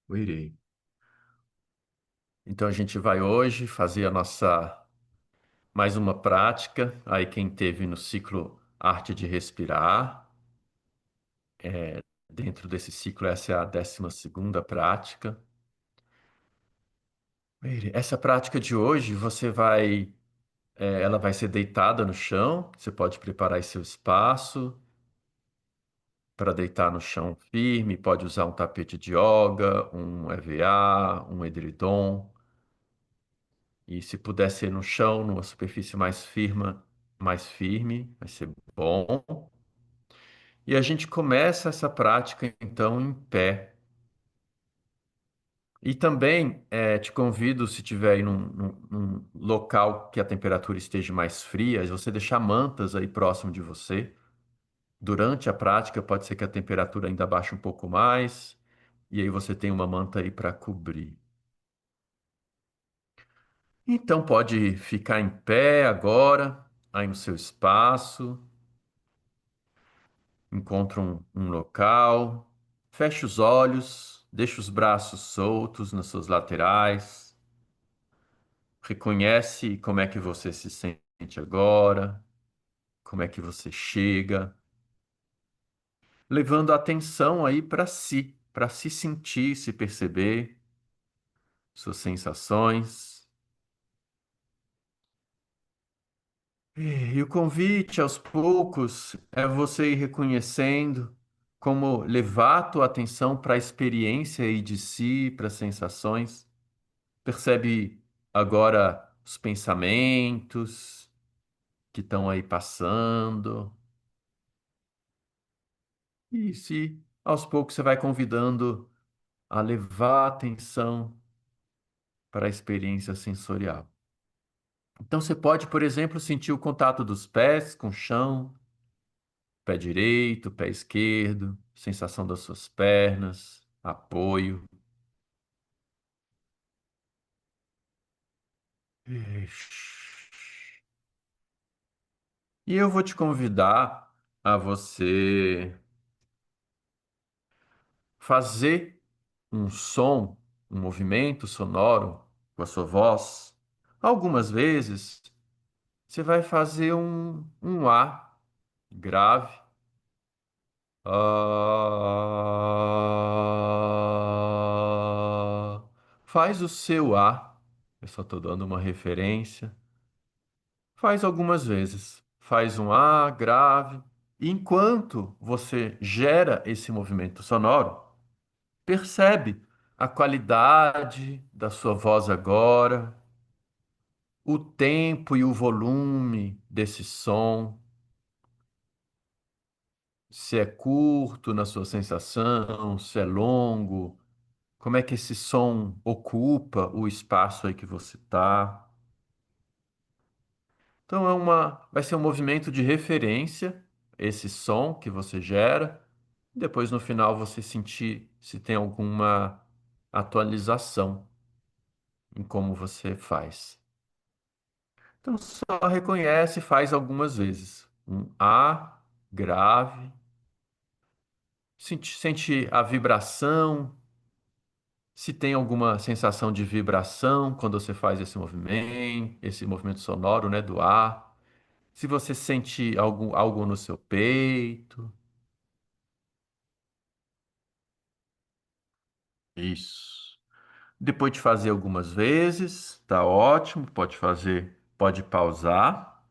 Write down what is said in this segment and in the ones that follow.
Eu irei. Então a gente vai hoje fazer a nossa mais uma prática. Aí quem teve no ciclo Arte de Respirar, dentro desse ciclo essa é a 12ª prática. Essa prática de hoje ela vai ser deitada no chão. Você pode preparar aí seu espaço para deitar no chão firme. Pode usar um tapete de yoga, um EVA, um edredom. E se puder ser no chão, numa superfície mais firme, vai ser bom. E a gente começa essa prática então em pé. E também te convido, se tiver aí num local que a temperatura esteja mais fria, você deixar mantas aí próximo de você. Durante a prática, pode ser que a temperatura ainda baixe um pouco mais, e aí você tem uma manta aí para cobrir. Então pode ficar em pé agora, aí no seu espaço. Encontra um local, fecha os olhos, deixa os braços soltos nas suas laterais, reconhece como é que você se sente agora, como é que você chega, levando a atenção aí para se sentir, se perceber, suas sensações. E o convite aos poucos é você ir reconhecendo como levar a tua atenção para a experiência aí de si, para as sensações. Percebe agora os pensamentos que estão aí passando. E se aos poucos você vai convidando a levar a atenção para a experiência sensorial. Então você pode, por exemplo, sentir o contato dos pés com o chão, pé direito, pé esquerdo, sensação das suas pernas, apoio. E eu vou te convidar a você fazer um som, um movimento sonoro com a sua voz. Algumas vezes você vai fazer um A grave. Ah. Faz o seu A. Eu só estou dando uma referência. Faz algumas vezes. Faz um A grave. E enquanto você gera esse movimento sonoro, percebe a qualidade da sua voz agora, o tempo e o volume desse som, se é curto na sua sensação, se é longo, como é que esse som ocupa o espaço aí que você está. Então vai ser um movimento de referência, esse som que você gera. Depois no final você sentir se tem alguma atualização em como você faz. Então só reconhece e faz algumas vezes. Um A grave. Sente a vibração. Se tem alguma sensação de vibração quando você faz esse movimento sonoro, né, do A. Se você sente algo no seu peito. Isso. Depois de fazer algumas vezes, tá ótimo. Pode fazer, pode pausar.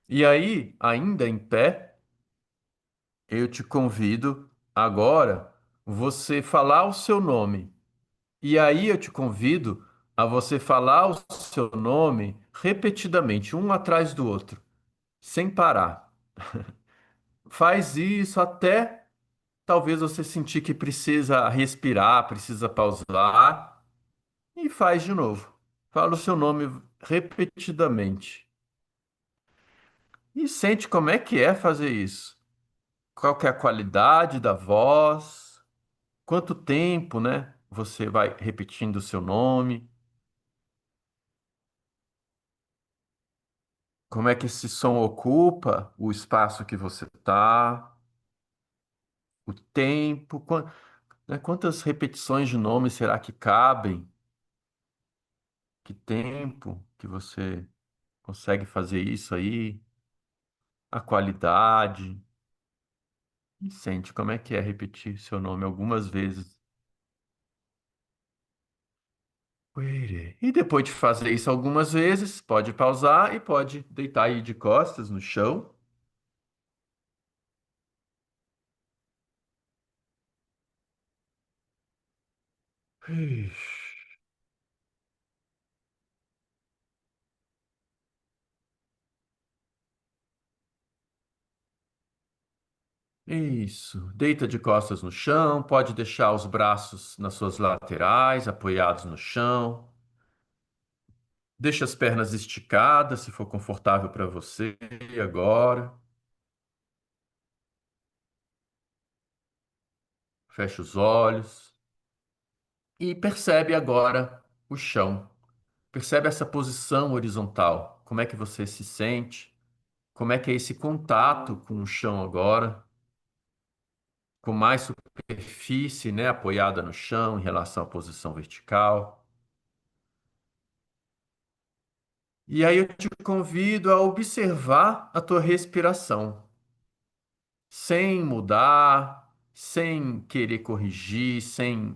E aí, ainda em pé, eu te convido agora você falar o seu nome. E aí eu te convido a você falar o seu nome repetidamente, um atrás do outro, sem parar. Faz isso até talvez você sentir que precisa respirar, precisa pausar, e faz de novo. Fala o seu nome repetidamente. E sente como é que é fazer isso. Qual que é a qualidade da voz? Quanto tempo, né? Você vai repetindo o seu nome? Como é que esse som ocupa o espaço que você está? o tempo, né, quantas repetições de nome será que cabem? Que tempo que você consegue fazer isso aí? A qualidade. E sente como é que é repetir seu nome algumas vezes. Ué. E depois de fazer isso algumas vezes, pode pausar e pode deitar aí de costas no chão. Isso. Deita de costas no chão, pode deixar os braços nas suas laterais, apoiados no chão. Deixa as pernas esticadas, se for confortável para você agora. Fecha os olhos e percebe agora o chão. Percebe essa posição horizontal. Como é que você se sente? Como é que é esse contato com o chão agora? Com mais superfície, né, apoiada no chão em relação à posição vertical. E aí eu te convido a observar a tua respiração, sem mudar, sem querer corrigir, sem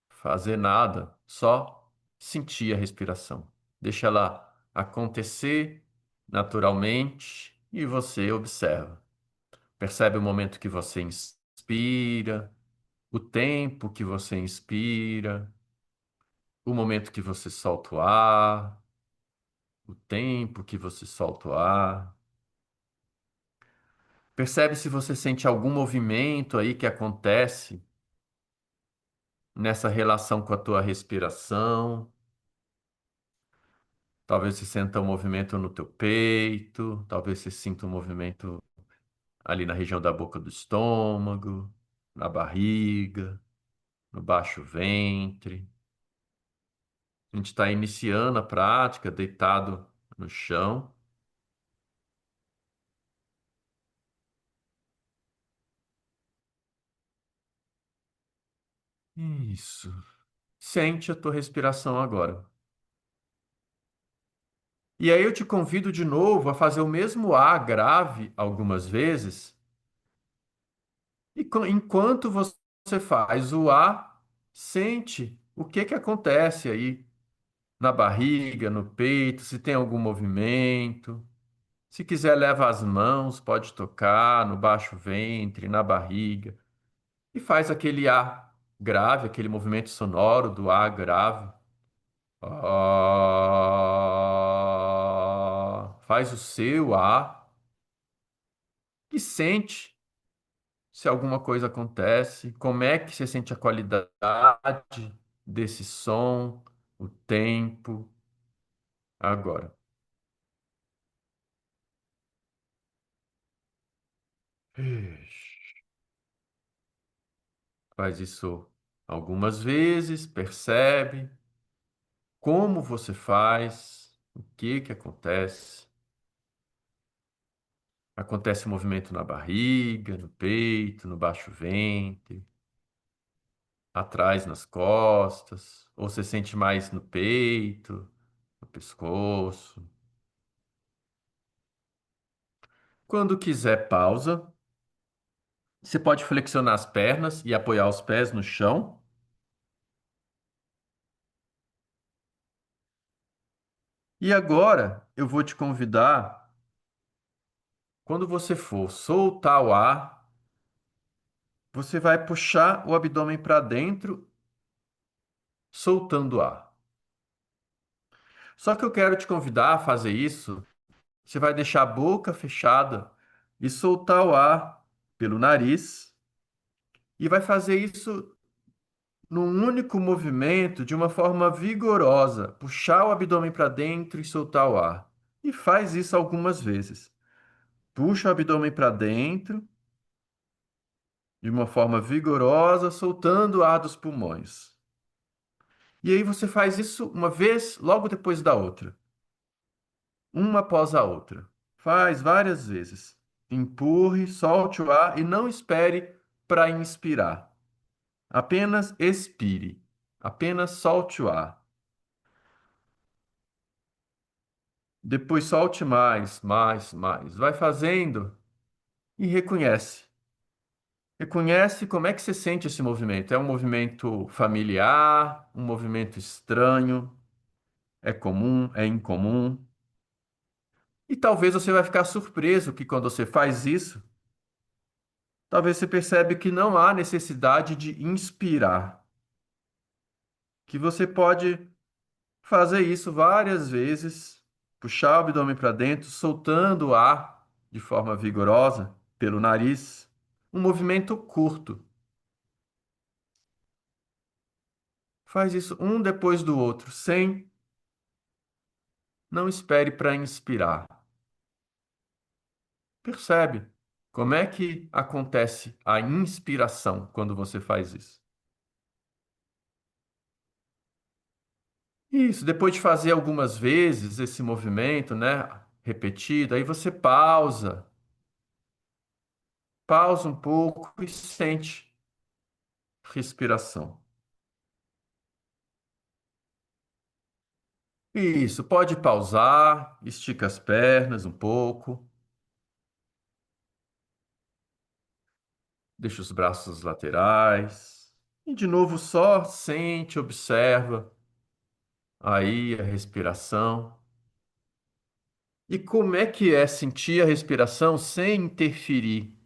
fazer nada, só sentir a respiração. Deixa ela acontecer naturalmente e você observa. Percebe o momento que você inspira, o tempo que você inspira, o momento que você solta o ar, o tempo que você solta o ar. Percebe se você sente algum movimento aí que acontece nessa relação com a tua respiração. Talvez você sinta um movimento no teu peito, talvez você sinta um movimento ali na região da boca do estômago, na barriga, no baixo ventre. A gente está iniciando a prática deitado no chão. Isso. Sente a tua respiração agora. E aí eu te convido de novo a fazer o mesmo A grave algumas vezes. E enquanto você faz o A, sente o que que acontece aí na barriga, no peito, se tem algum movimento. Se quiser, leva as mãos, pode tocar no baixo ventre, na barriga. E faz aquele A grave, aquele movimento sonoro do A grave. Ah, faz o seu A e sente se alguma coisa acontece, como é que você sente a qualidade desse som, o tempo, agora. Faz isso algumas vezes, percebe como você faz, o que que acontece. Acontece movimento na barriga, no peito, no baixo ventre, atrás nas costas, ou você sente mais no peito, no pescoço. Quando quiser, pausa. Você pode flexionar as pernas e apoiar os pés no chão. E agora eu vou te convidar, quando você for soltar o ar, você vai puxar o abdômen para dentro, soltando o ar. Só que eu quero te convidar a fazer isso. Você vai deixar a boca fechada e soltar o ar pelo nariz e vai fazer isso num único movimento, de uma forma vigorosa, puxar o abdômen para dentro e soltar o ar. E faz isso algumas vezes. Puxa o abdômen para dentro de uma forma vigorosa, soltando o ar dos pulmões. E aí você faz isso uma vez, logo depois da outra, uma após a outra. Faz várias vezes. Empurre, solte o ar e não espere para inspirar. Apenas expire. Apenas solte o ar. Depois solte mais, mais, mais. Vai fazendo e reconhece. Reconhece como é que você sente esse movimento. É um movimento familiar, um movimento estranho, é comum, é incomum. E talvez você vai ficar surpreso que quando você faz isso, talvez você percebe que não há necessidade de inspirar, que você pode fazer isso várias vezes, puxar o abdômen para dentro, soltando o ar de forma vigorosa pelo nariz, um movimento curto. Faz isso um depois do outro, sem não espere para inspirar. Percebe como é que acontece a inspiração quando você faz isso? Isso, depois de fazer algumas vezes esse movimento, né, repetido, aí você pausa um pouco e sente respiração. Isso, pode pausar, estica as pernas um pouco, deixa os braços laterais. E de novo só sente, observa aí a respiração. E como é que é sentir a respiração sem interferir?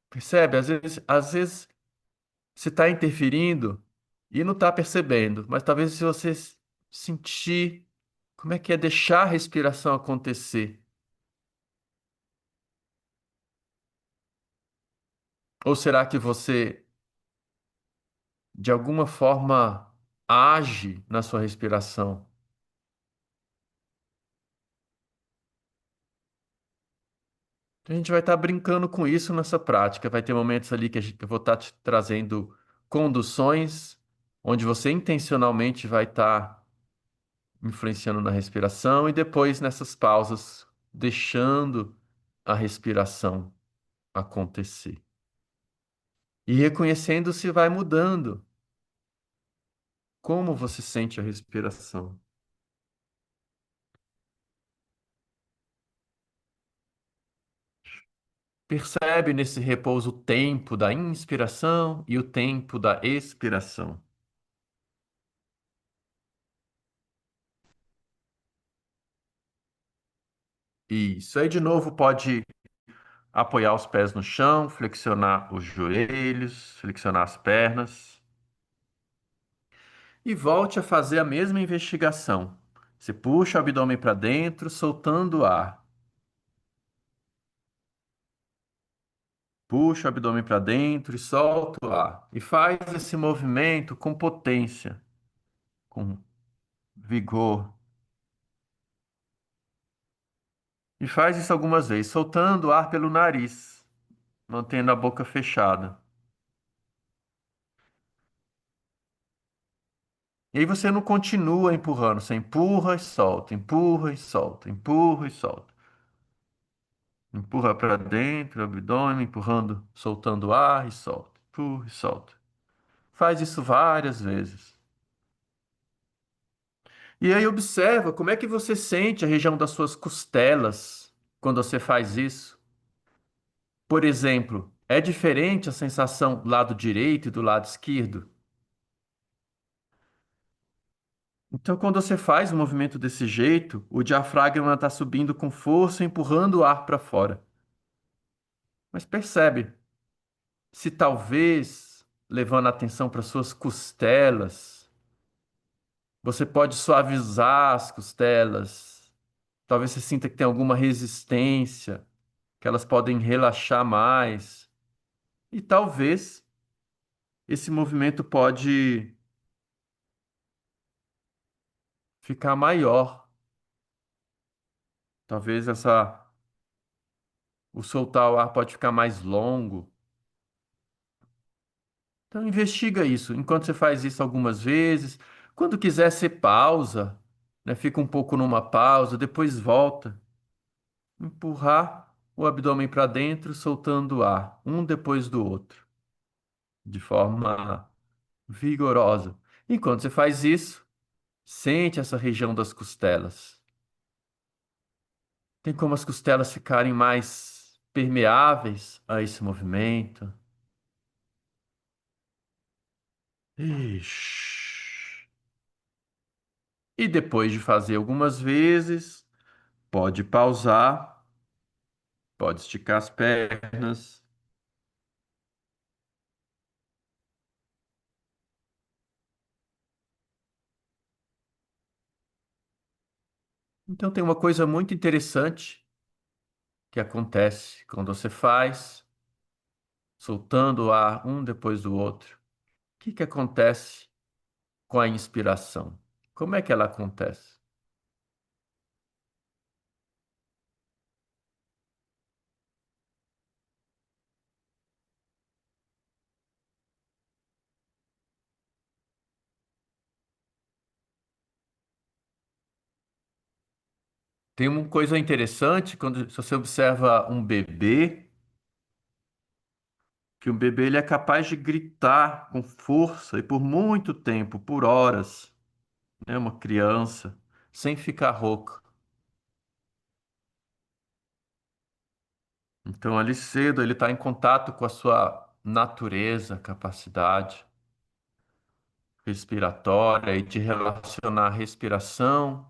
Percebe? Às vezes você está interferindo e não está percebendo, mas talvez se você sentir como é que é deixar a respiração acontecer. Ou será que você, de alguma forma, age na sua respiração? Então, a gente vai estar brincando com isso nessa prática. Vai ter momentos ali que eu vou estar te trazendo conduções, onde você intencionalmente vai estar influenciando na respiração e depois nessas pausas, deixando a respiração acontecer. E reconhecendo se vai mudando, como você sente a respiração. Percebe nesse repouso o tempo da inspiração e o tempo da expiração. Isso aí de novo pode apoiar os pés no chão, flexionar os joelhos, flexionar as pernas e volte a fazer a mesma investigação. Você puxa o abdômen para dentro, soltando o ar. Puxa o abdômen para dentro e solta o ar. E faz esse movimento com potência, com vigor. E faz isso algumas vezes, soltando o ar pelo nariz, mantendo a boca fechada. E aí você não continua empurrando, você empurra e solta, empurra e solta, empurra e solta. Empurra para dentro, o abdômen, empurrando, soltando o ar e solta, empurra e solta. Faz isso várias vezes. E aí observa como é que você sente a região das suas costelas quando você faz isso. Por exemplo, é diferente a sensação do lado direito e do lado esquerdo? Então, quando você faz um movimento desse jeito, o diafragma está subindo com força, empurrando o ar para fora. Mas percebe, se talvez, levando a atenção para suas costelas, você pode suavizar as costelas. Talvez você sinta que tem alguma resistência, que elas podem relaxar mais. E talvez esse movimento pode ficar maior. Talvez o soltar o ar pode ficar mais longo. Então investiga isso. Enquanto você faz isso algumas vezes, quando quiser, você pausa né? Fica um pouco numa pausa, depois volta. Empurrar o abdômen para dentro, soltando o ar, um depois do outro, de forma vigorosa. Enquanto você faz isso, sente essa região das costelas. Tem como as costelas ficarem mais permeáveis a esse movimento. Ixi. E depois de fazer algumas vezes, pode pausar, pode esticar as pernas. Então tem uma coisa muito interessante que acontece quando você faz, soltando o ar um depois do outro. O que que acontece com a inspiração? Como é que ela acontece? Tem uma coisa interessante quando se você observa um bebê, que o bebê ele é capaz de gritar com força e por muito tempo, por horas, né? Uma criança, sem ficar rouco. Então, ali cedo, ele está em contato com a sua natureza, capacidade respiratória e de relacionar a respiração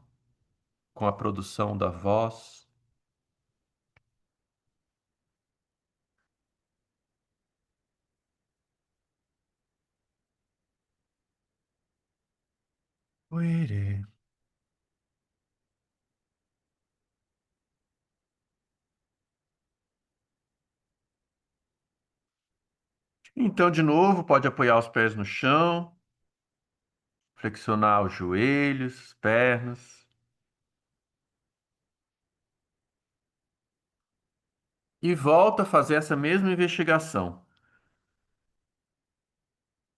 com a produção da voz. Ué. Então, de novo, pode apoiar os pés no chão, flexionar os joelhos, pernas e volta a fazer essa mesma investigação.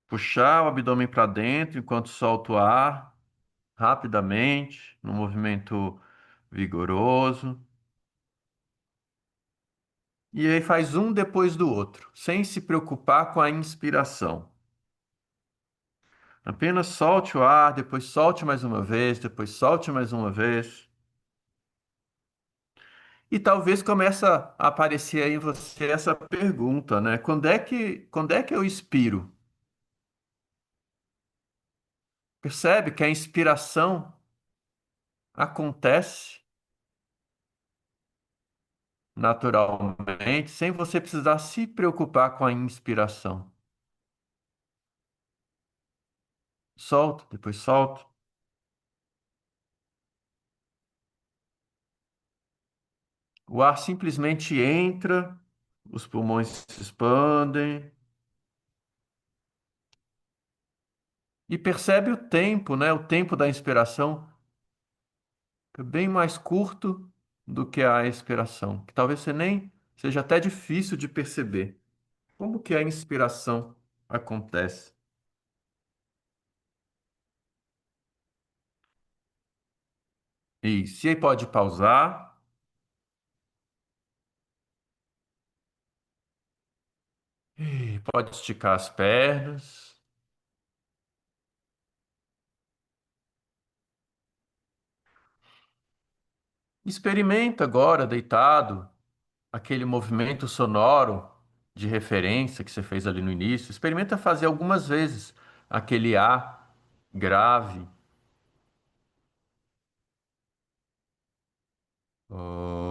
Puxar o abdômen para dentro enquanto solta o ar rapidamente, num movimento vigoroso. E aí faz um depois do outro, sem se preocupar com a inspiração. Apenas solte o ar, depois solte mais uma vez, depois solte mais uma vez. E talvez comece a aparecer aí em você essa pergunta, né? Quando é que eu expiro? Percebe que a inspiração acontece naturalmente, sem você precisar se preocupar com a inspiração. Solta, depois solta. O ar simplesmente entra, os pulmões se expandem e percebe o tempo, né? O tempo da inspiração é bem mais curto do que a expiração, que talvez você nem seja até difícil de perceber. Como que a inspiração acontece? Isso. E aí pode pausar, e pode esticar as pernas. Experimenta agora, deitado, aquele movimento sonoro de referência que você fez ali no início. Experimenta fazer algumas vezes aquele A grave. Oh.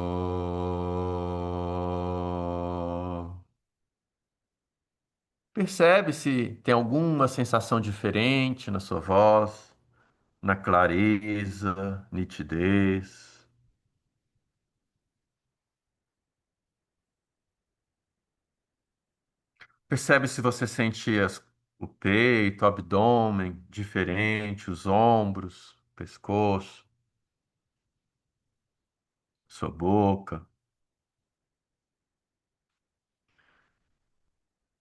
Percebe se tem alguma sensação diferente na sua voz, na clareza, nitidez. Percebe se você sente o peito, o abdômen diferente, os ombros, pescoço, sua boca.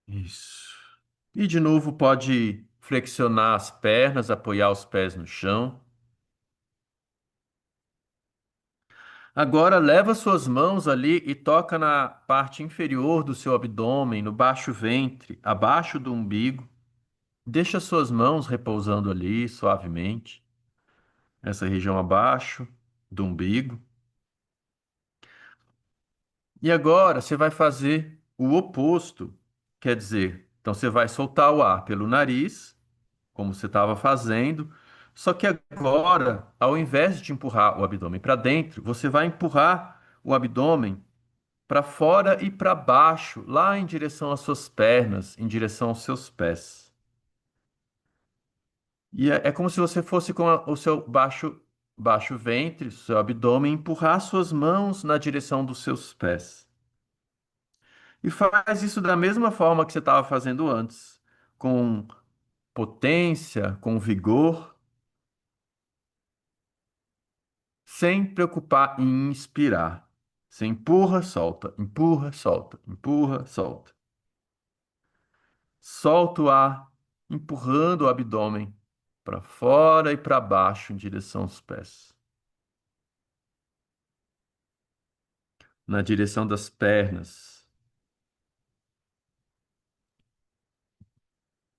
Isso. E de novo pode flexionar as pernas, apoiar os pés no chão. Agora leva suas mãos ali e toca na parte inferior do seu abdômen, no baixo ventre, abaixo do umbigo. Deixa suas mãos repousando ali suavemente, nessa região abaixo do umbigo. E agora você vai fazer o oposto. Quer dizer, então você vai soltar o ar pelo nariz, como você estava fazendo, só que agora, ao invés de empurrar o abdômen para dentro, você vai empurrar o abdômen para fora e para baixo, lá em direção às suas pernas, em direção aos seus pés. E é como se você fosse com o seu baixo ventre, seu abdômen, empurrar suas mãos na direção dos seus pés. E faz isso da mesma forma que você estava fazendo antes, com potência, com vigor, sem preocupar em inspirar. Você empurra, solta, empurra, solta, empurra, solta. Solta o ar, empurrando o abdômen para fora e para baixo em direção aos pés. Na direção das pernas.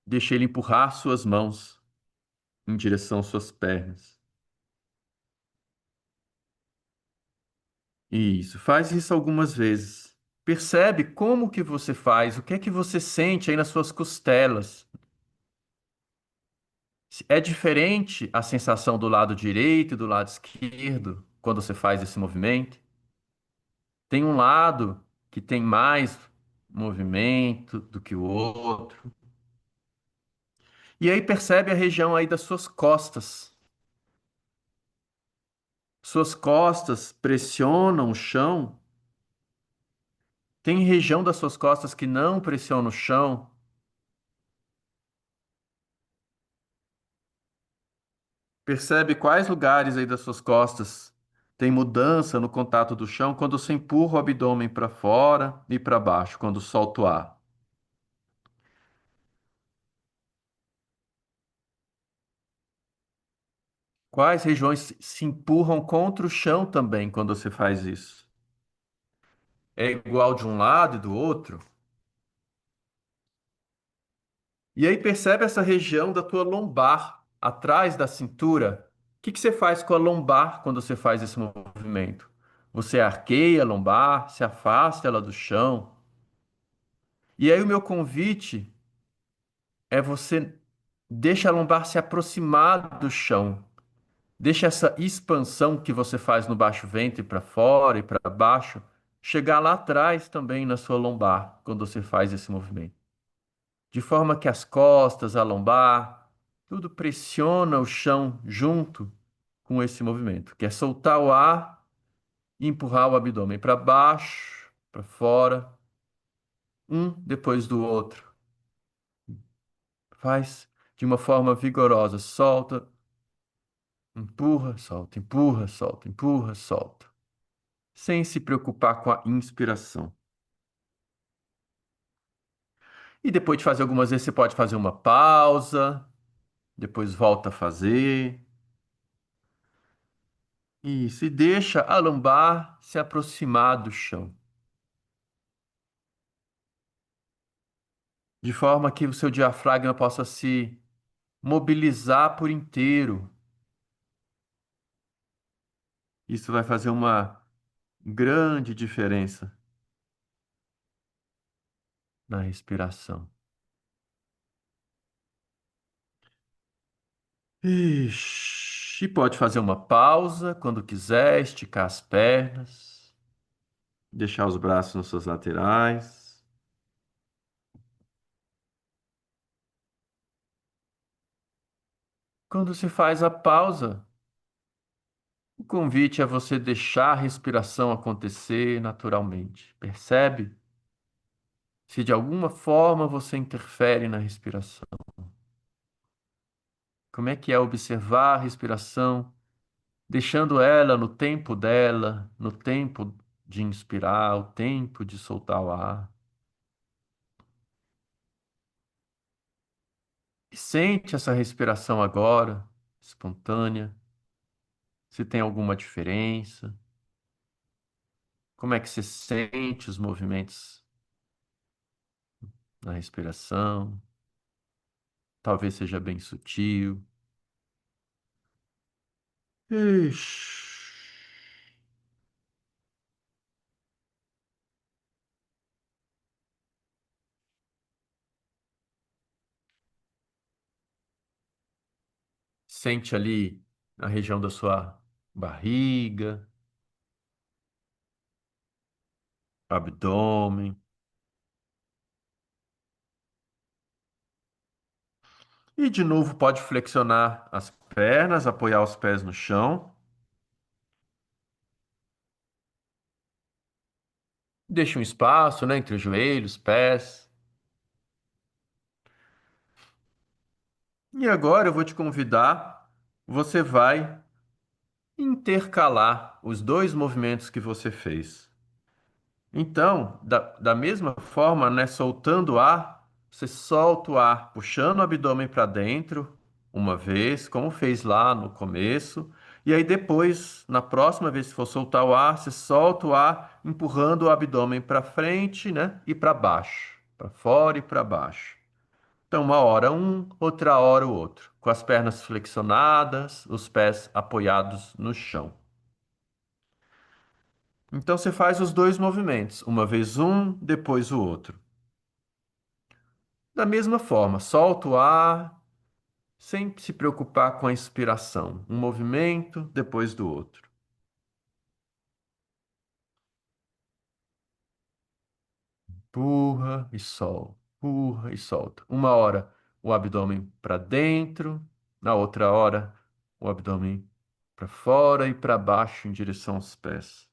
Deixe ele empurrar suas mãos em direção às suas pernas. Isso, faz isso algumas vezes. Percebe como que você faz, o que é que você sente aí nas suas costelas. É diferente a sensação do lado direito e do lado esquerdo quando você faz esse movimento? Tem um lado que tem mais movimento do que o outro. E aí percebe a região aí das suas costas. Suas costas pressionam o chão. Tem região das suas costas que não pressiona o chão. Percebe quais lugares aí das suas costas tem mudança no contato do chão quando você empurra o abdômen para fora e para baixo, quando solta o ar. Quais regiões se empurram contra o chão também quando você faz isso? É igual de um lado e do outro? E aí percebe essa região da tua lombar, atrás da cintura. O que que você faz com a lombar quando você faz esse movimento? Você arqueia a lombar, se afasta ela do chão. E aí o meu convite é você deixa a lombar se aproximar do chão. Deixa essa expansão que você faz no baixo ventre para fora e para baixo chegar lá atrás também na sua lombar quando você faz esse movimento. De forma que as costas, a lombar, tudo pressiona o chão junto com esse movimento, que é soltar o ar e empurrar o abdômen para baixo, para fora, um depois do outro. Faz de uma forma vigorosa, solta, empurra, solta, empurra, solta, empurra, solta, sem se preocupar com a inspiração. E depois de fazer algumas vezes, você pode fazer uma pausa, depois volta a fazer. Isso, e deixa a lombar se aproximar do chão, de forma que o seu diafragma possa se mobilizar por inteiro. Isso vai fazer uma grande diferença na respiração. Ixi, e pode fazer uma pausa quando quiser, esticar as pernas, deixar os braços nas suas laterais. Quando se faz a pausa, o convite é você deixar a respiração acontecer naturalmente. Percebe? Se de alguma forma você interfere na respiração. Como é que é observar a respiração, deixando ela no tempo dela, no tempo de inspirar, o tempo de soltar o ar. E sente essa respiração agora, espontânea, se tem alguma diferença. Como é que você sente os movimentos na respiração? Talvez seja bem sutil. Ixi. Sente ali na região da sua barriga, abdômen. E de novo pode flexionar as pernas, apoiar os pés no chão. Deixa um espaço, né, entre os joelhos, pés. E agora eu vou te convidar. Você vai intercalar os dois movimentos que você fez. Então, da mesma forma, né, soltando o ar, você solta o ar, puxando o abdômen para dentro, uma vez, como fez lá no começo. E aí depois, na próxima vez que for soltar o ar, você solta o ar, empurrando o abdômen para frente, né, e para baixo, para fora e para baixo. Então, uma hora um, outra hora o outro, com as pernas flexionadas, os pés apoiados no chão. Então, você faz os dois movimentos, uma vez um, depois o outro. Da mesma forma, solta o ar, sem se preocupar com a inspiração. Um movimento depois do outro. Empurra e solta, empurra e solta. Uma hora o abdômen para dentro, na outra hora o abdômen para fora e para baixo em direção aos pés.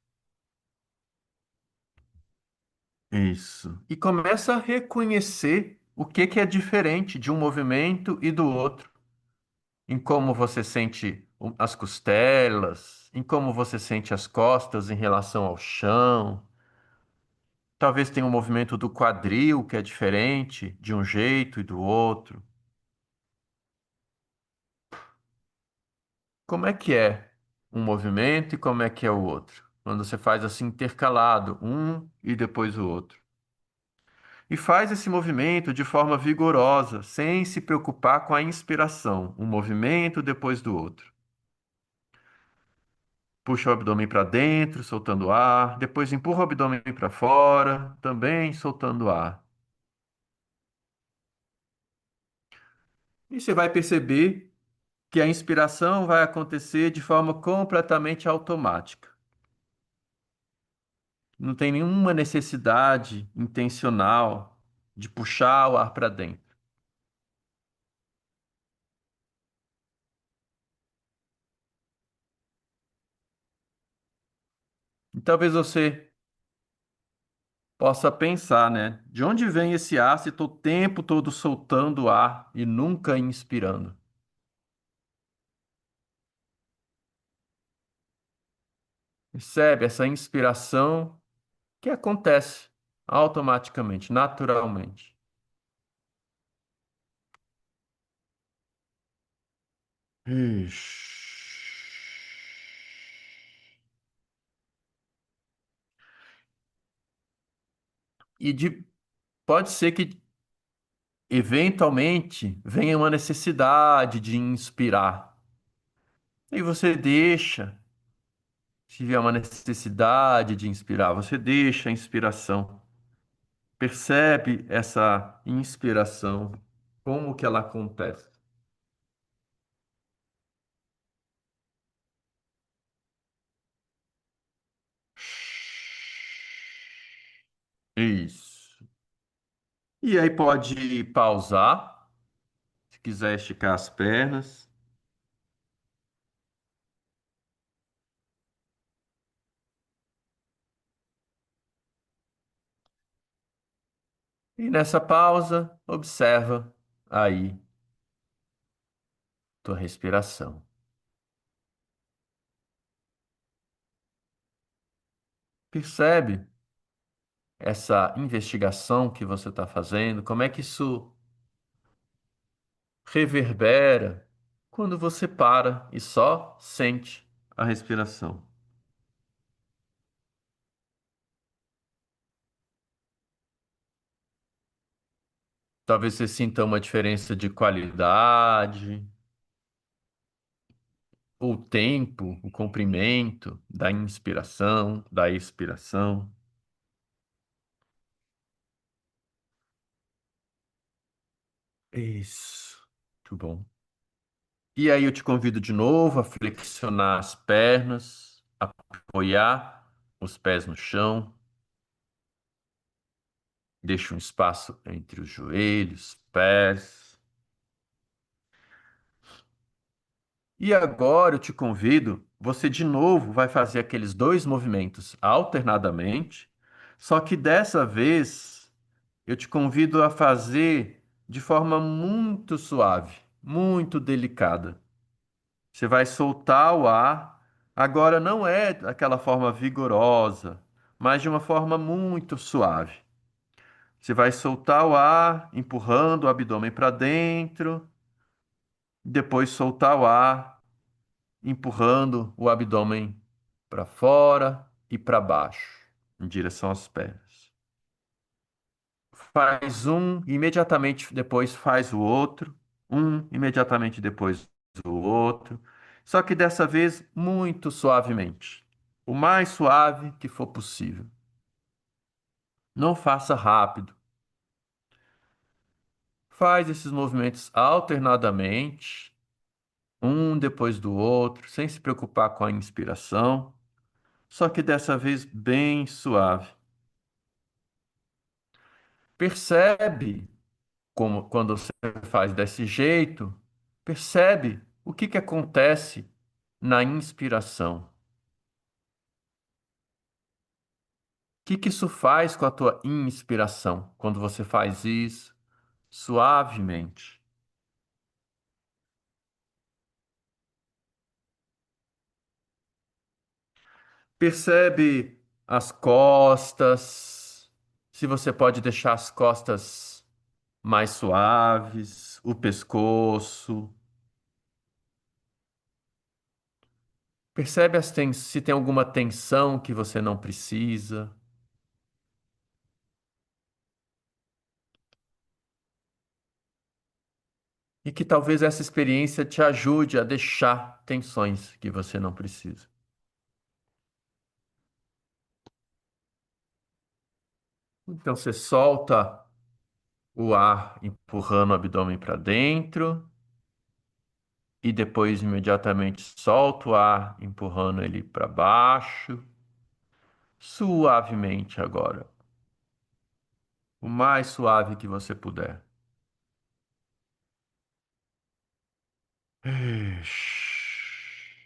Isso. E começa a reconhecer o que é diferente de um movimento e do outro. Em como você sente as costelas, em como você sente as costas em relação ao chão. Talvez tenha um movimento do quadril que é diferente de um jeito e do outro. Como é um movimento e como é que é o outro? Quando você faz assim intercalado, um e depois o outro. E faz esse movimento de forma vigorosa, sem se preocupar com a inspiração, um movimento depois do outro. Puxa o abdômen para dentro, soltando ar. Depois empurra o abdômen para fora, também soltando ar. E você vai perceber que a inspiração vai acontecer de forma completamente automática. Não tem nenhuma necessidade intencional de puxar o ar para dentro. E talvez você possa pensar, né? De onde vem esse ar se estou o tempo todo soltando ar e nunca inspirando? Percebe essa inspiração que acontece automaticamente, naturalmente. Ixi. Pode ser que eventualmente venha uma necessidade de inspirar. E você deixa, se vier uma necessidade de inspirar, você deixa a inspiração. Percebe essa inspiração, como que ela acontece. Isso. E aí pode pausar, se quiser esticar as pernas. E nessa pausa, observa aí tua respiração. Percebe essa investigação que você está fazendo? Como é que isso reverbera quando você para e só sente a respiração? Talvez você sinta uma diferença de qualidade, o tempo, o comprimento da inspiração, da expiração. Isso. Muito bom. E aí eu te convido de novo a flexionar as pernas, apoiar os pés no chão, deixa um espaço entre os joelhos, pés. E agora eu te convido, você de novo vai fazer aqueles dois movimentos alternadamente, só que dessa vez eu te convido a fazer de forma muito suave, muito delicada. Você vai soltar o ar. Agora não é aquela forma vigorosa, mas de uma forma muito suave. Você vai soltar o ar, empurrando o abdômen para dentro, depois soltar o ar, empurrando o abdômen para fora e para baixo, em direção às pernas. Faz um, imediatamente depois faz o outro, um, imediatamente depois o outro, só que dessa vez muito suavemente, o mais suave que for possível. Não faça rápido. Faz esses movimentos alternadamente, um depois do outro, sem se preocupar com a inspiração, só que dessa vez bem suave. Percebe como quando você faz desse jeito, percebe o que que acontece na inspiração. O que que isso faz com a tua inspiração quando você faz isso suavemente? Percebe as costas, se você pode deixar as costas mais suaves, o pescoço. Percebe se tem alguma tensão que você não precisa. E que talvez essa experiência te ajude a deixar tensões que você não precisa. Então você solta o ar empurrando o abdômen para dentro e depois imediatamente solta o ar empurrando ele para baixo, suavemente agora, o mais suave que você puder.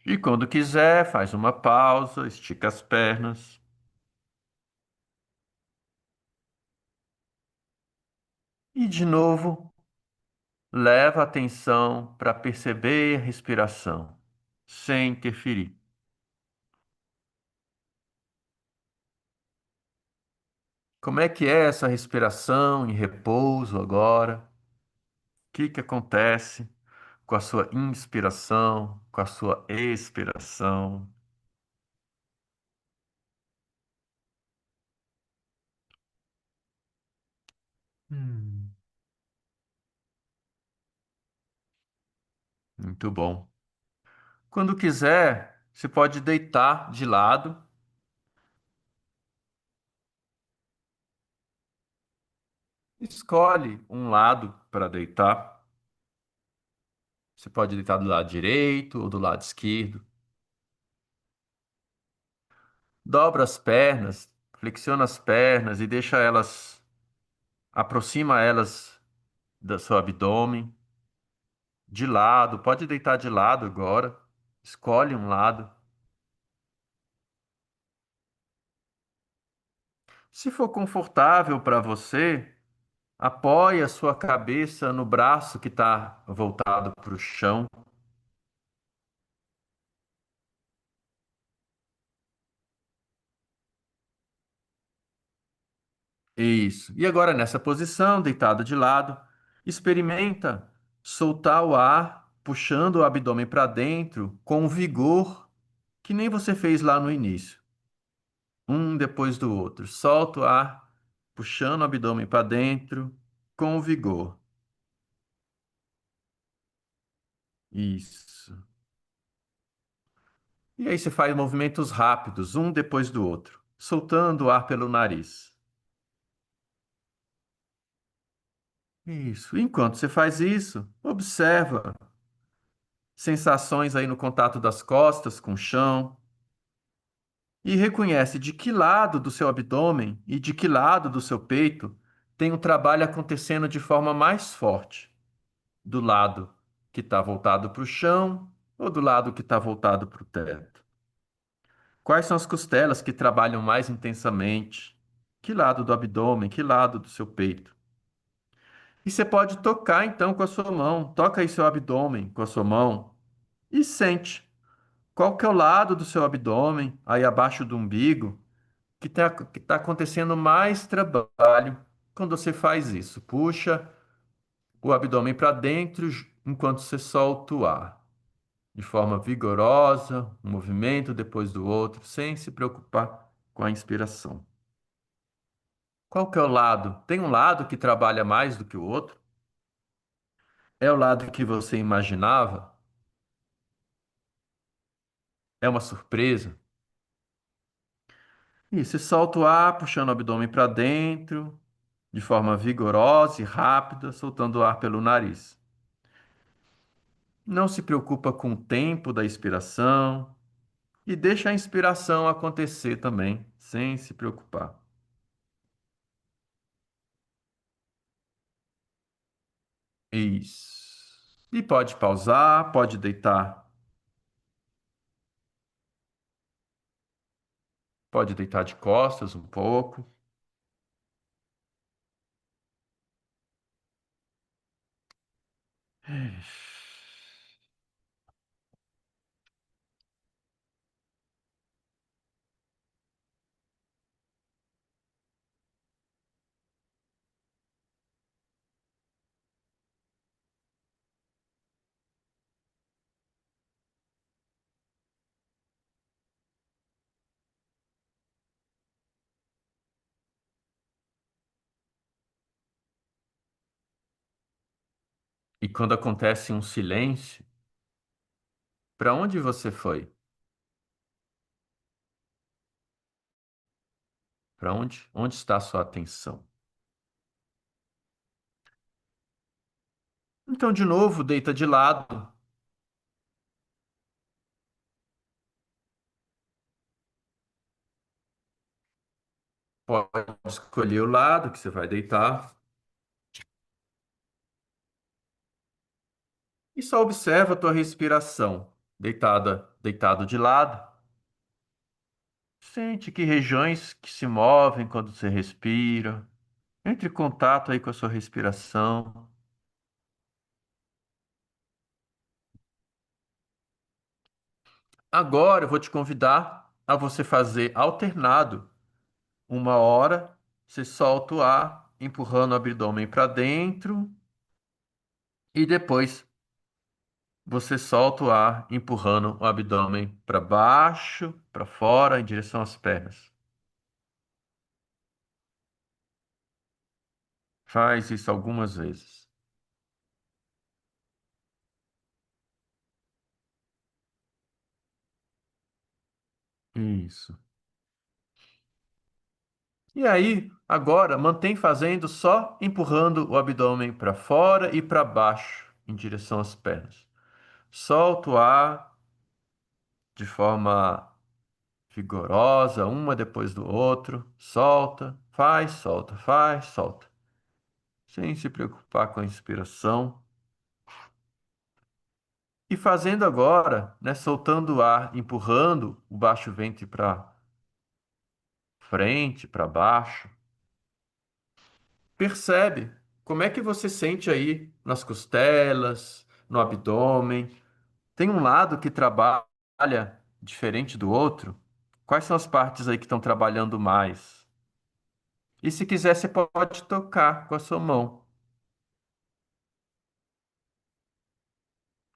E quando quiser, faz uma pausa, estica as pernas e de novo leva a atenção para perceber a respiração, sem interferir. Como é que é essa respiração em repouso agora? O que que acontece com a sua inspiração, com a sua expiração? Hum, muito bom. Quando quiser, você pode deitar de lado. Escolhe um lado para deitar. Você pode deitar do lado direito ou do lado esquerdo. Dobra as pernas, flexiona as pernas e deixa elas, aproxima elas do seu abdômen, de lado. Pode deitar de lado agora. Escolhe um lado. Se for confortável para você, apoie a sua cabeça no braço que está voltado para o chão. Isso. E agora, nessa posição, deitado de lado, experimenta soltar o ar, puxando o abdômen para dentro com vigor que nem você fez lá no início. Um depois do outro. Solta o ar, puxando o abdômen para dentro. com vigor. Isso. E aí você faz movimentos rápidos, um depois do outro, soltando o ar pelo nariz. Isso. Enquanto você faz isso, observa sensações aí no contato das costas com o chão e reconhece de que lado do seu abdômen e de que lado do seu peito tem o trabalho acontecendo de forma mais forte. Do lado que está voltado para o chão ou do lado que está voltado para o teto? Quais são as costelas que trabalham mais intensamente? Que lado do abdômen? Que lado do seu peito? E você pode tocar então com a sua mão. Toca aí seu abdômen com a sua mão e sente qual que é o lado do seu abdômen, aí abaixo do umbigo, que tá acontecendo mais trabalho quando você faz isso. Puxa o abdômen para dentro enquanto você solta o ar. De forma vigorosa, um movimento depois do outro, sem se preocupar com a inspiração. Qual que é o lado? Tem um lado que trabalha mais do que o outro? É o lado que você imaginava? É uma surpresa? E você solta o ar, puxando o abdômen para dentro, de forma vigorosa e rápida, soltando o ar pelo nariz. Não se preocupa com o tempo da expiração e deixa a inspiração acontecer também, sem se preocupar. Isso. E pode pausar, pode deitar de costas um pouco. E quando acontece um silêncio, para onde você foi? Para onde? Onde está a sua atenção? Então, de novo, deita de lado. Pode escolher o lado que você vai deitar. E só observa a tua respiração. Deitado de lado. Sente que regiões que se movem quando você respira. Entre em contato aí com a sua respiração. Agora eu vou te convidar a você fazer alternado. Uma hora, você solta o ar, empurrando o abdômen para dentro. E depois você solta o ar, empurrando o abdômen para baixo, para fora, em direção às pernas. Faz isso algumas vezes. Isso. E aí, agora, mantém fazendo só empurrando o abdômen para fora e para baixo, em direção às pernas. Solta o ar de forma vigorosa, uma depois do outro. Solta, faz, solta. Sem se preocupar com a inspiração. E fazendo agora, né, soltando o ar, empurrando o baixo ventre para frente, para baixo. Percebe como é que você sente aí nas costelas, no abdômen? Tem um lado que trabalha diferente do outro? Quais são as partes aí que estão trabalhando mais? E se quiser, você pode tocar com a sua mão.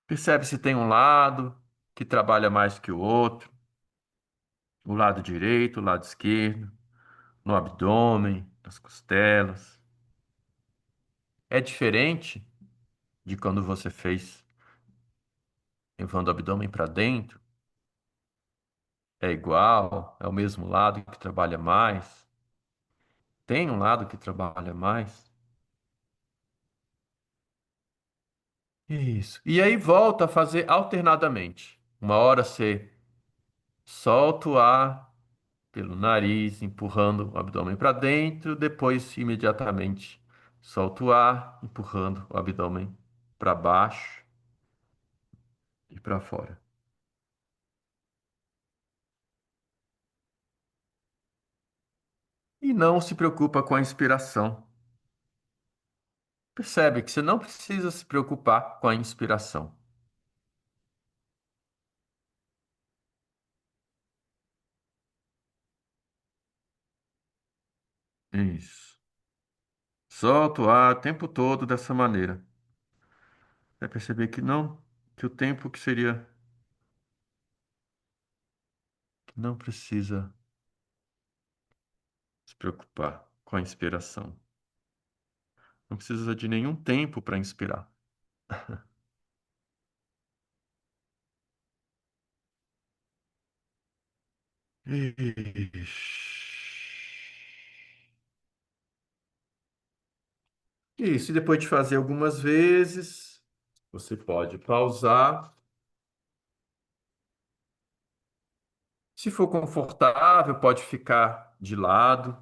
Percebe se tem um lado que trabalha mais que o outro, o lado direito, o lado esquerdo, no abdômen, nas costelas. É diferente de quando você fez levando o abdômen para dentro? É igual? É o mesmo lado que trabalha mais? Tem um lado que trabalha mais? Isso. E aí volta a fazer alternadamente. Uma hora você solta o ar pelo nariz, empurrando o abdômen para dentro, depois imediatamente solta o ar, empurrando o abdômen para baixo e para fora. E não se preocupa com a inspiração. Percebe que você não precisa se preocupar com a inspiração. Isso. Solta o ar o tempo todo dessa maneira. Vai perceber que não, que o tempo que seria, que não precisa se preocupar com a inspiração. Não precisa de nenhum tempo para inspirar. Isso, e depois de fazer algumas vezes, você pode pausar. Se for confortável, pode ficar de lado.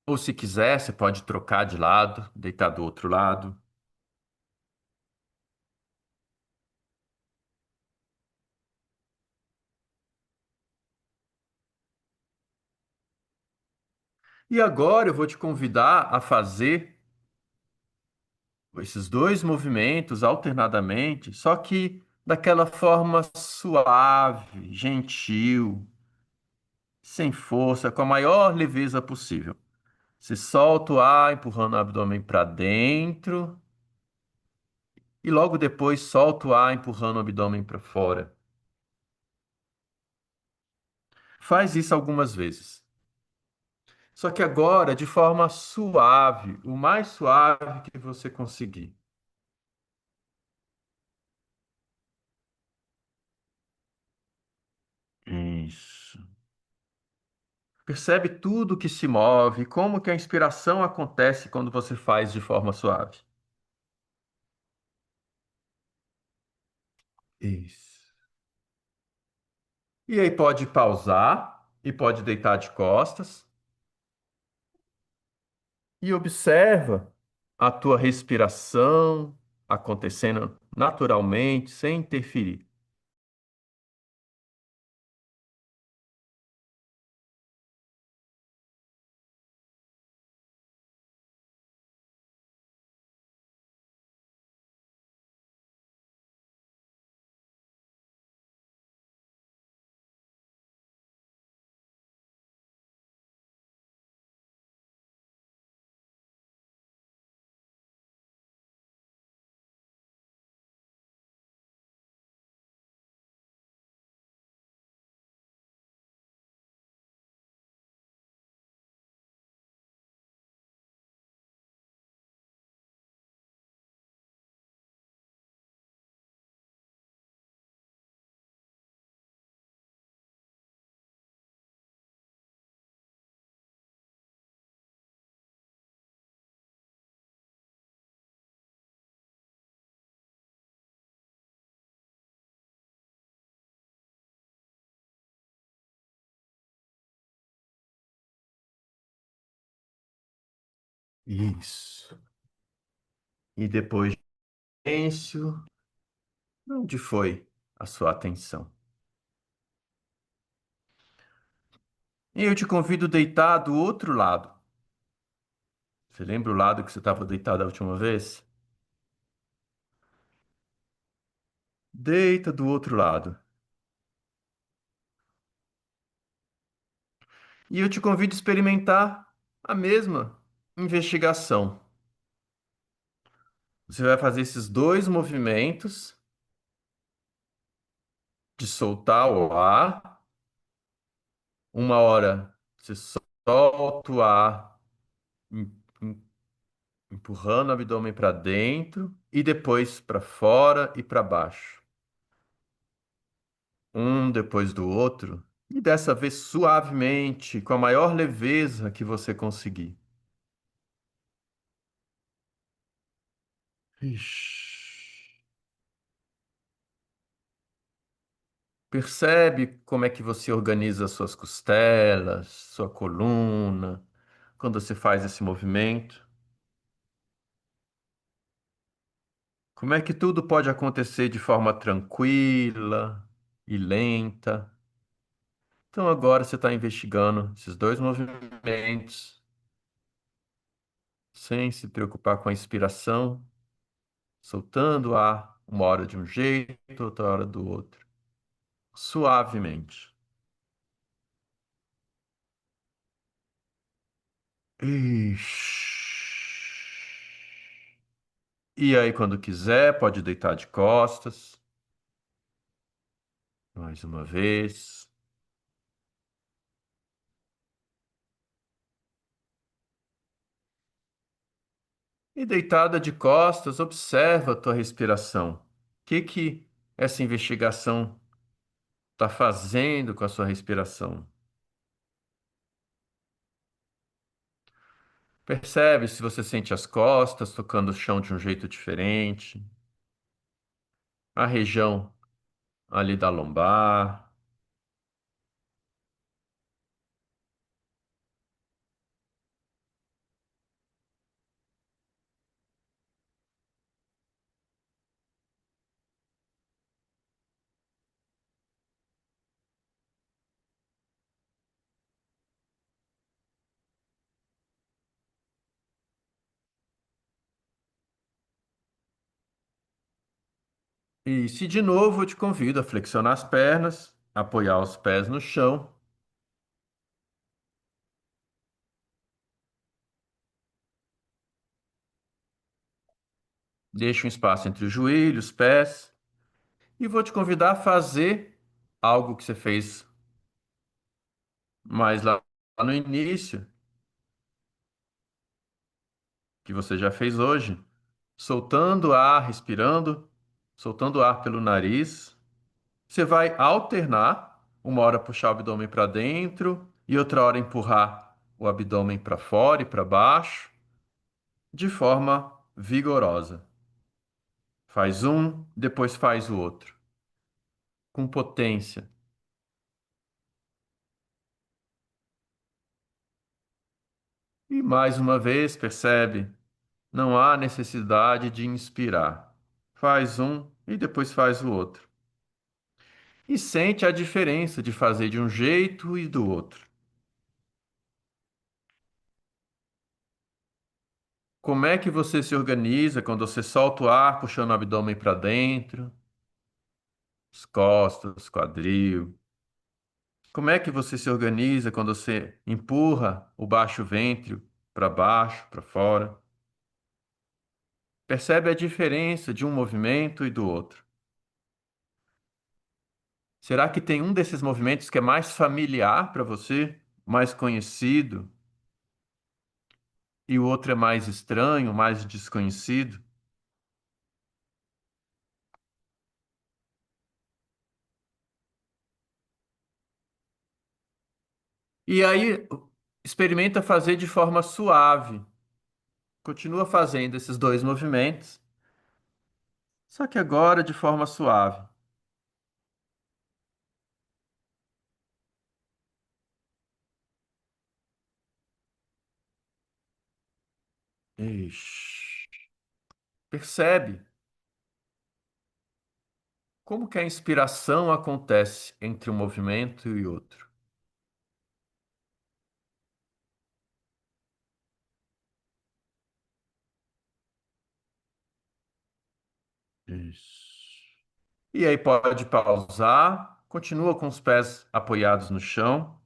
Ou se quiser, você pode trocar de lado, deitar do outro lado. E agora eu vou te convidar a fazer esses dois movimentos alternadamente, só que daquela forma suave, gentil, sem força, com a maior leveza possível. Você solta o ar, empurrando o abdômen para dentro, e logo depois solta o ar, empurrando o abdômen para fora. Faz isso algumas vezes. Só que agora de forma suave, o mais suave que você conseguir. Isso. Percebe tudo que se move, como que a inspiração acontece quando você faz de forma suave. Isso. E aí pode pausar e pode deitar de costas e observa a tua respiração acontecendo naturalmente, sem interferir. Isso. E depois de silêncio, onde foi a sua atenção? E eu te convido a deitar do outro lado. Você lembra o lado que você estava deitado a última vez? Deita do outro lado. E eu te convido a experimentar a mesma investigação. Você vai fazer esses dois movimentos de soltar o ar. Uma hora você solta o ar, em- em- empurrando o abdômen para dentro e depois para fora e para baixo. Um depois do outro. E dessa vez suavemente, com a maior leveza que você conseguir. Ixi. Percebe como é que você organiza suas costelas, sua coluna, quando você faz esse movimento? Como é que tudo pode acontecer de forma tranquila e lenta? Então agora você está investigando esses dois movimentos, sem se preocupar com a inspiração, soltando o ar, uma hora de um jeito, outra hora do outro, suavemente. Ixi. E aí, quando quiser, pode deitar de costas, mais uma vez. E deitada de costas, observa a tua respiração. O que essa investigação está fazendo com a sua respiração? Percebe se você sente as costas tocando o chão de um jeito diferente, a região ali da lombar. E se de novo eu te convido a flexionar as pernas, apoiar os pés no chão, deixa um espaço entre os joelhos, os pés, e vou te convidar a fazer algo que você fez mais lá no início, que você já fez hoje, soltando ar, respirando, soltando ar pelo nariz. Você vai alternar, uma hora puxar o abdômen para dentro e outra hora empurrar o abdômen para fora e para baixo, de forma vigorosa. Faz um, depois faz o outro, com potência. E mais uma vez, percebe? Não há necessidade de inspirar. Faz um e depois faz o outro. E sente a diferença de fazer de um jeito e do outro. Como é que você se organiza quando você solta o ar, puxando o abdômen para dentro, as costas, quadril? Como é que você se organiza quando você empurra o baixo ventre para baixo, para fora? Percebe a diferença de um movimento e do outro? Será que tem um desses movimentos que é mais familiar para você, mais conhecido, e o outro é mais estranho, mais desconhecido? E aí, experimenta fazer de forma suave. Continua fazendo esses dois movimentos, só que agora de forma suave. Ixi. Percebe como que a inspiração acontece entre um movimento e outro. Isso. E aí pode pausar, continua com os pés apoiados no chão.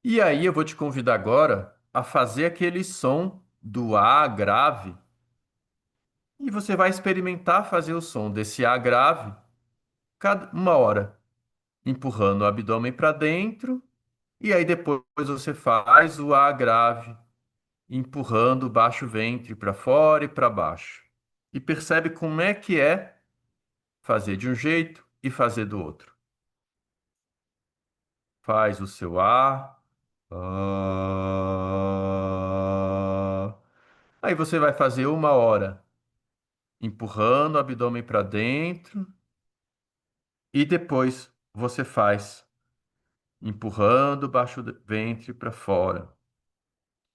E aí eu vou te convidar agora a fazer aquele som do A grave E você vai experimentar fazer o som desse A grave cada uma hora, empurrando o abdômen para dentro, e aí depois você faz o A grave, empurrando o baixo ventre para fora e para baixo. E percebe como é que é fazer de um jeito e fazer do outro. Faz o seu A. Ah. Aí você vai fazer uma hora, empurrando o abdômen para dentro, e depois você faz empurrando o baixo ventre para fora.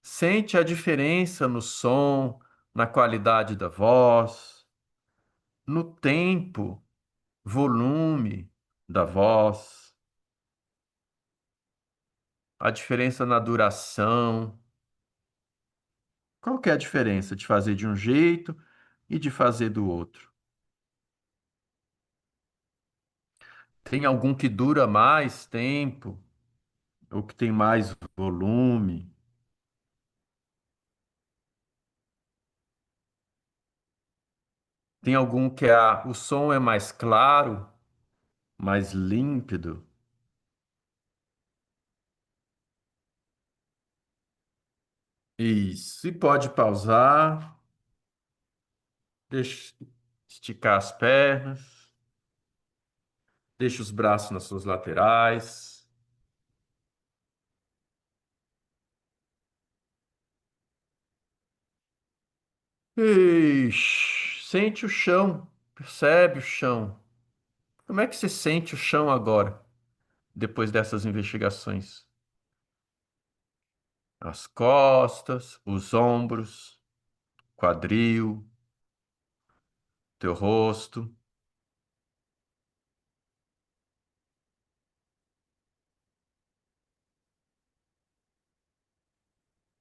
Sente a diferença no som, na qualidade da voz, no tempo, volume da voz, a diferença na duração. Qual que é a diferença de fazer de um jeito e de fazer do outro? Tem algum que dura mais tempo, ou que tem mais volume? Tem algum que o som é mais claro, mais límpido? Isso. E pode pausar, deixa esticar as pernas, deixa os braços nas suas laterais. Ixi, sente o chão, percebe o chão. Como é que você sente o chão agora, depois dessas investigações? As costas, os ombros, quadril, teu rosto.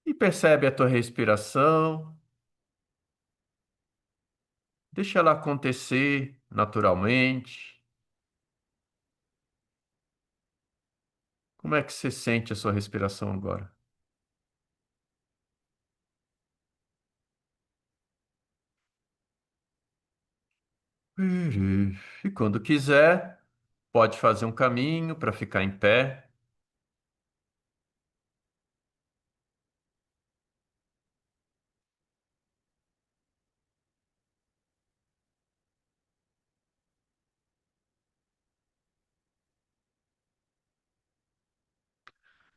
E percebe a tua respiração. Deixa ela acontecer naturalmente. Como é que você sente a sua respiração agora? E quando quiser, pode fazer um caminho para ficar em pé.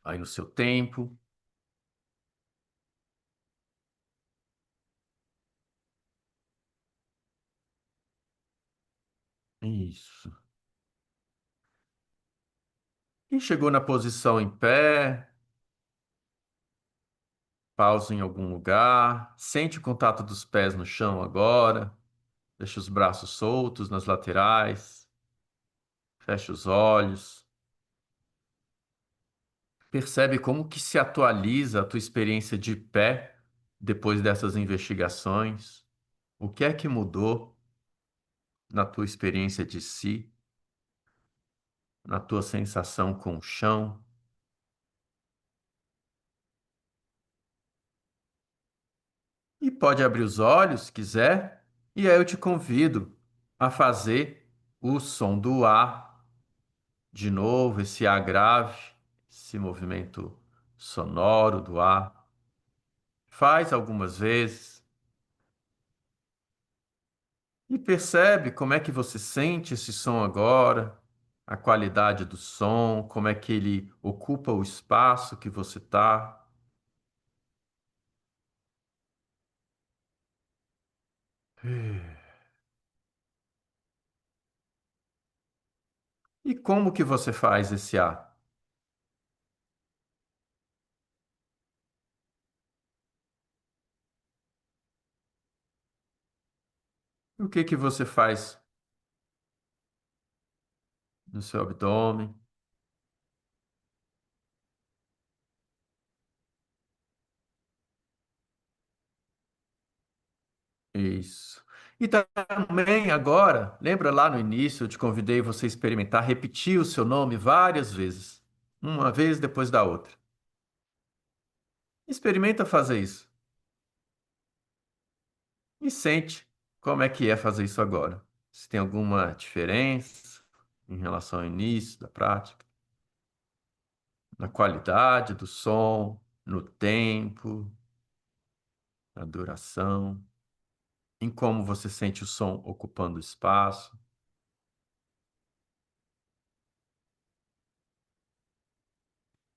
Aí no seu tempo. Isso. E chegou na posição em pé, pausa em algum lugar. Sente o contato dos pés no chão agora. Deixa os braços soltos nas laterais. Fecha os olhos. Percebe como que se atualiza a tua experiência de pé depois dessas investigações? O que é que mudou na tua experiência de si, na tua sensação com o chão? E pode abrir os olhos, se quiser, e aí eu te convido a fazer o som do A de novo, esse A grave, esse movimento sonoro do A. Faz algumas vezes e percebe como é que você sente esse som agora, a qualidade do som, como é que ele ocupa o espaço que você está. E como que você faz esse A? O que que você faz no seu abdômen? Isso. E também agora, lembra lá no início, eu te convidei você a experimentar repetir o seu nome várias vezes, uma vez depois da outra. Experimenta fazer isso e sente como é que é fazer isso agora? Se tem alguma diferença em relação ao início da prática, na qualidade do som, no tempo, na duração, em como você sente o som ocupando o espaço.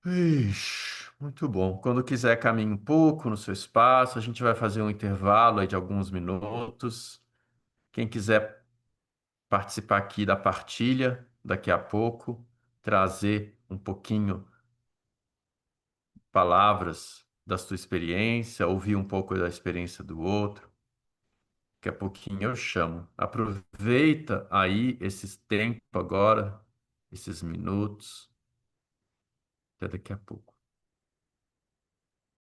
Ixi, muito bom. Quando quiser, caminhe um pouco no seu espaço. A gente vai fazer um intervalo aí de alguns minutos. Quem quiser participar aqui da partilha daqui a pouco, trazer um pouquinho palavras da sua experiência, ouvir um pouco da experiência do outro. Daqui a pouquinho eu chamo. Aproveita aí esse tempo agora, esses minutos. Até daqui a pouco.